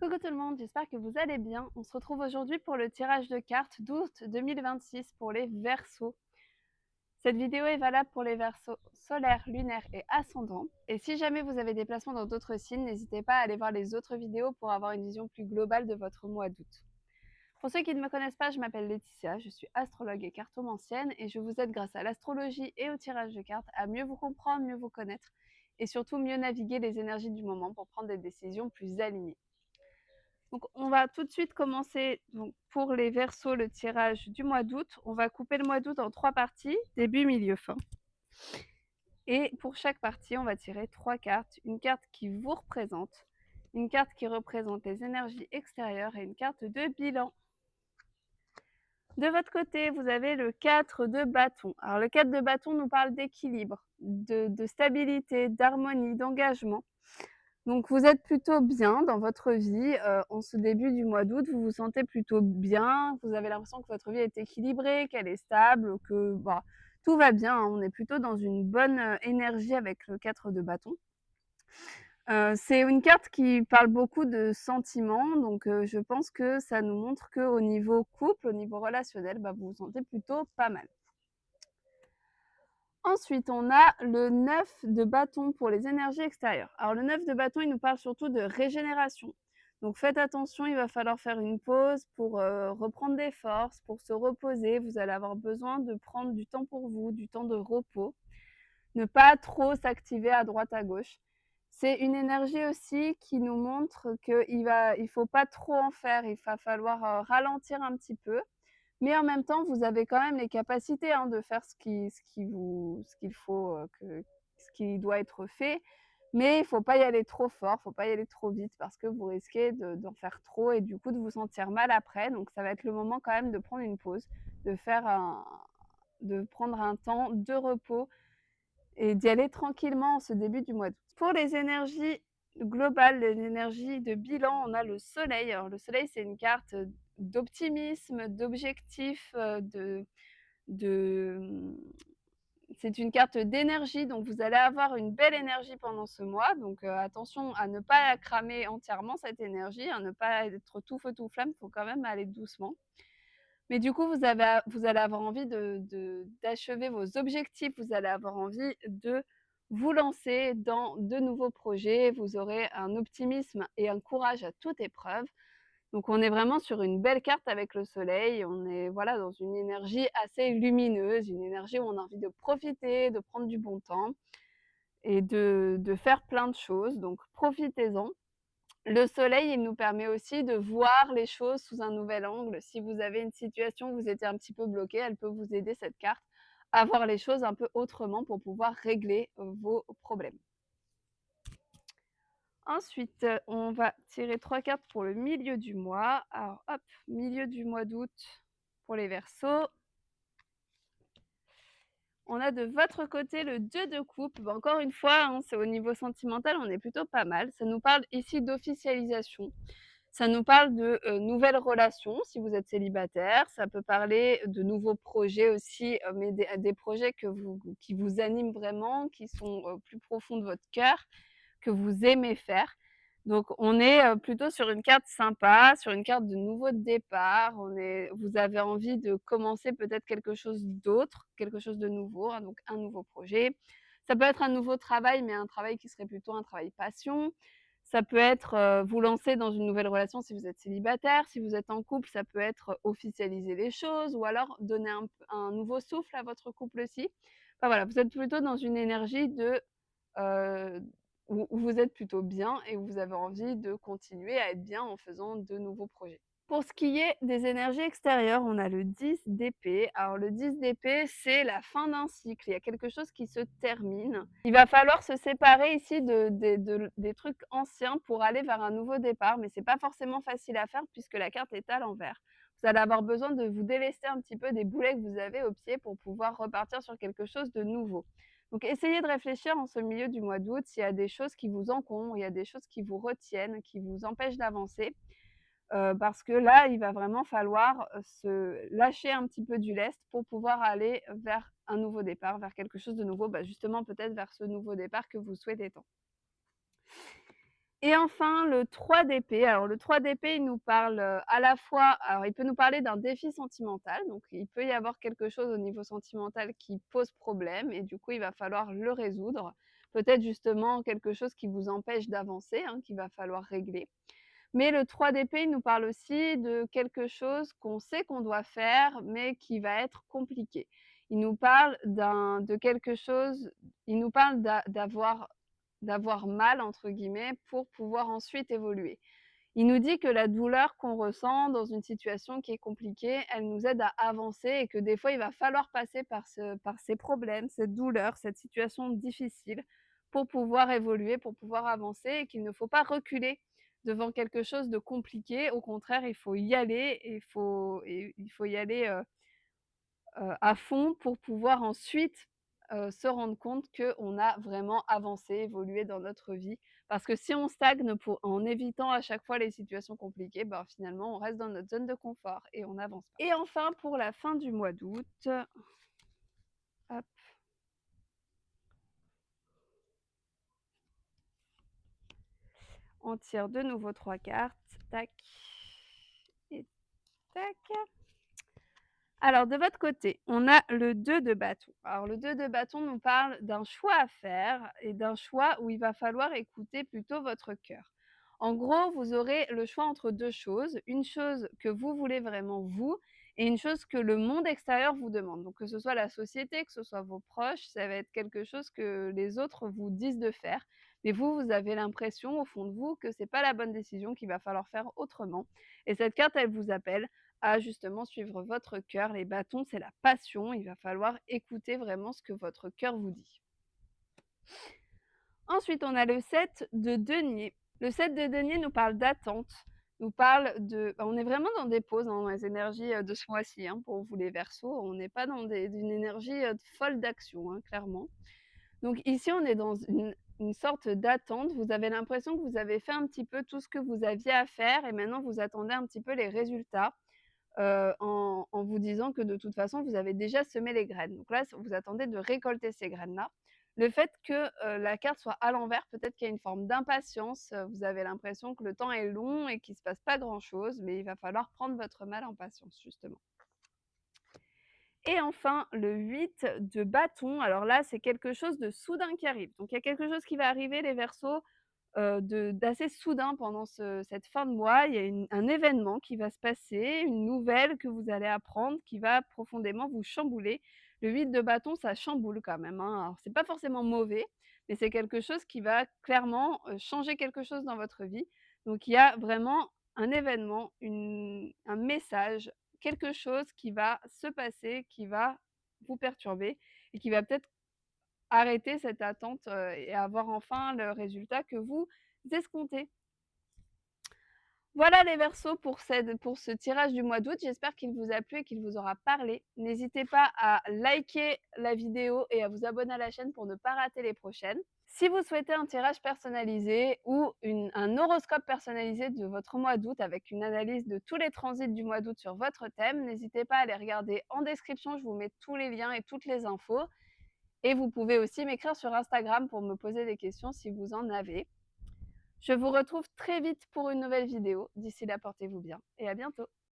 Coucou tout le monde, j'espère que vous allez bien. On se retrouve aujourd'hui pour le tirage de cartes d'août 2026 pour les Verseaux. Cette vidéo est valable pour les Verseaux solaires, lunaires et ascendants. Et si jamais vous avez des placements dans d'autres signes, n'hésitez pas à aller voir les autres vidéos pour avoir une vision plus globale de votre mois d'août. Pour ceux qui ne me connaissent pas, je m'appelle Laetitia, je suis astrologue et cartomancienne et je vous aide grâce à l'astrologie et au tirage de cartes à mieux vous comprendre, mieux vous connaître et surtout mieux naviguer les énergies du moment pour prendre des décisions plus alignées. Donc, on va tout de suite commencer donc, pour les Verseaux, le tirage du mois d'août. On va couper le mois d'août en 3 parties, début, milieu, fin. Et pour chaque partie, on va tirer 3 cartes. Une carte qui vous représente, une carte qui représente les énergies extérieures et une carte de bilan. De votre côté, vous avez le 4 de bâton. Alors, le 4 de bâton nous parle d'équilibre, de stabilité, d'harmonie, d'engagement. Donc, vous êtes plutôt bien dans votre vie. En ce début du mois d'août, vous vous sentez plutôt bien. Vous avez l'impression que votre vie est équilibrée, qu'elle est stable, que bah, tout va bien. On est plutôt dans une bonne énergie avec le 4 de bâton. C'est une carte qui parle beaucoup de sentiments, donc je pense que ça nous montre qu'au niveau couple, au niveau relationnel, bah, vous vous sentez plutôt pas mal. Ensuite, on a le 9 de bâton pour les énergies extérieures. Alors le 9 de bâton, il nous parle surtout de régénération. Donc faites attention, il va falloir faire une pause pour reprendre des forces, pour se reposer. Vous allez avoir besoin de prendre du temps pour vous, du temps de repos. Ne pas trop s'activer à droite à gauche. C'est une énergie aussi qui nous montre qu'il ne faut pas trop en faire, il va falloir ralentir un petit peu. Mais en même temps, vous avez quand même les capacités de faire ce qu'il faut, ce qui doit être fait. Mais il ne faut pas y aller trop fort, il ne faut pas y aller trop vite parce que vous risquez d'en faire trop et du coup de vous sentir mal après. Donc ça va être le moment quand même de prendre une pause, de prendre un temps de repos et d'y aller tranquillement en ce début du mois d'août. Pour les énergies globales, les énergies de bilan, on a le soleil. Alors le soleil, c'est une carte d'optimisme, d'objectif, de c'est une carte d'énergie, donc vous allez avoir une belle énergie pendant ce mois. Donc attention à ne pas cramer entièrement cette énergie, à ne pas être tout feu tout flamme, il faut quand même aller doucement. Mais du coup, vous allez avoir envie d'achever vos objectifs, vous allez avoir envie de vous lancer dans de nouveaux projets, vous aurez un optimisme et un courage à toute épreuve. Donc on est vraiment sur une belle carte avec le soleil, on est voilà dans une énergie assez lumineuse, une énergie où on a envie de profiter, de prendre du bon temps et de faire plein de choses, donc profitez-en. Le soleil, il nous permet aussi de voir les choses sous un nouvel angle. Si vous avez une situation où vous étiez un petit peu bloqué, elle peut vous aider cette carte à voir les choses un peu autrement pour pouvoir régler vos problèmes. Ensuite, on va tirer 3 cartes pour le milieu du mois. Alors hop, milieu du mois d'août pour les Verseaux. On a de votre côté le 2 de coupe. Bah, encore une fois, c'est au niveau sentimental, on est plutôt pas mal. Ça nous parle ici d'officialisation. Ça nous parle de nouvelles relations si vous êtes célibataire. Ça peut parler de nouveaux projets aussi, mais des projets qui vous animent vraiment, qui sont plus profonds de votre cœur, que vous aimez faire. Donc on est plutôt sur une carte sympa, sur une carte de nouveau départ. Vous avez envie de commencer peut-être quelque chose d'autre, quelque chose de nouveau, donc un nouveau projet. Ça peut être un nouveau travail, mais un travail qui serait plutôt un travail passion. Ça peut être vous lancer dans une nouvelle relation si vous êtes célibataire. Si vous êtes en couple, ça peut être officialiser les choses ou alors donner un nouveau souffle à votre couple aussi. Enfin voilà, vous êtes plutôt dans une énergie heu, où vous êtes plutôt bien et où vous avez envie de continuer à être bien en faisant de nouveaux projets. Pour ce qui est des énergies extérieures, on a le 10 d'épée. Alors le 10 d'épée, c'est la fin d'un cycle. Il y a quelque chose qui se termine. Il va falloir se séparer ici des trucs anciens pour aller vers un nouveau départ, mais c'est pas forcément facile à faire puisque la carte est à l'envers. Vous allez avoir besoin de vous délester un petit peu des boulets que vous avez au pied pour pouvoir repartir sur quelque chose de nouveau. Donc essayez de réfléchir en ce milieu du mois d'août s'il y a des choses qui vous encombrent, il y a des choses qui vous retiennent, qui vous empêchent d'avancer. Parce que là, il va vraiment falloir se lâcher un petit peu du lest pour pouvoir aller vers un nouveau départ, vers quelque chose de nouveau, justement peut-être vers ce nouveau départ que vous souhaitez tant. Et enfin, le 3 d'épée. Alors le 3 d'épée, il nous parle, à la fois alors il peut nous parler d'un défi sentimental, donc il peut y avoir quelque chose au niveau sentimental qui pose problème et du coup, il va falloir le résoudre. Peut-être justement quelque chose qui vous empêche d'avancer, hein, qu'il va falloir régler. Mais le 3 d'épée, il nous parle aussi de quelque chose qu'on sait qu'on doit faire, mais qui va être compliqué. Il nous parle de quelque chose il nous parle d'avoir «mal» entre guillemets pour pouvoir ensuite évoluer. Il nous dit que la douleur qu'on ressent dans une situation qui est compliquée, elle nous aide à avancer et que des fois, il va falloir passer par ces problèmes, cette douleur, cette situation difficile pour pouvoir évoluer, pour pouvoir avancer et qu'il ne faut pas reculer devant quelque chose de compliqué. Au contraire, il faut y aller et il faut y aller, à fond pour pouvoir ensuite, se rendre compte qu'on a vraiment avancé, évolué dans notre vie. Parce que si on stagne en évitant à chaque fois les situations compliquées, ben, finalement, on reste dans notre zone de confort et on n'avance pas. Et enfin, pour la fin du mois d'août, hop, on tire de nouveau 3 cartes. Tac et tac. Alors, de votre côté, on a le 2 de bâton. Alors, le 2 de bâton nous parle d'un choix à faire et d'un choix où il va falloir écouter plutôt votre cœur. En gros, vous aurez le choix entre 2 choses, une chose que vous voulez vraiment vous et une chose que le monde extérieur vous demande. Donc, que ce soit la société, que ce soit vos proches, ça va être quelque chose que les autres vous disent de faire. Mais vous, vous avez l'impression au fond de vous que c'est pas la bonne décision, qu'il va falloir faire autrement. Et cette carte, elle vous appelle à justement suivre votre cœur. Les bâtons, c'est la passion. Il va falloir écouter vraiment ce que votre cœur vous dit. Ensuite, on a le 7 de denier. Le 7 de denier nous parle d'attente, nous parle on est vraiment dans des pauses, dans les énergies de ce mois-ci, hein, pour vous les Verseaux. On n'est pas dans une énergie folle d'action, hein, clairement. Donc ici, on est dans une sorte d'attente. Vous avez l'impression que vous avez fait un petit peu tout ce que vous aviez à faire et maintenant vous attendez un petit peu les résultats. En vous disant que de toute façon, vous avez déjà semé les graines. Donc là, vous attendez de récolter ces graines-là. Le fait que, la carte soit à l'envers, peut-être qu'il y a une forme d'impatience, vous avez l'impression que le temps est long et qu'il ne se passe pas grand-chose, mais il va falloir prendre votre mal en patience, justement. Et enfin, le 8 de bâton, alors là, c'est quelque chose de soudain qui arrive. Donc il y a quelque chose qui va arriver, les Verseaux, d'assez soudain pendant cette fin de mois. Il y a un événement qui va se passer, une nouvelle que vous allez apprendre qui va profondément vous chambouler. Le 8 de bâton, ça chamboule quand même, hein. Alors c'est pas forcément mauvais, mais c'est quelque chose qui va clairement, changer quelque chose dans votre vie. Donc il y a vraiment un événement, un message, quelque chose qui va se passer, qui va vous perturber et qui va peut-être arrêter cette attente, et avoir enfin le résultat que vous escomptez. Voilà les Verseaux pour ce tirage du mois d'août. J'espère qu'il vous a plu et qu'il vous aura parlé. N'hésitez pas à liker la vidéo et à vous abonner à la chaîne pour ne pas rater les prochaines. Si vous souhaitez un tirage personnalisé ou un horoscope personnalisé de votre mois d'août avec une analyse de tous les transits du mois d'août sur votre thème, n'hésitez pas à les regarder en description. Je vous mets tous les liens et toutes les infos. Et vous pouvez aussi m'écrire sur Instagram pour me poser des questions si vous en avez. Je vous retrouve très vite pour une nouvelle vidéo. D'ici là, portez-vous bien et à bientôt.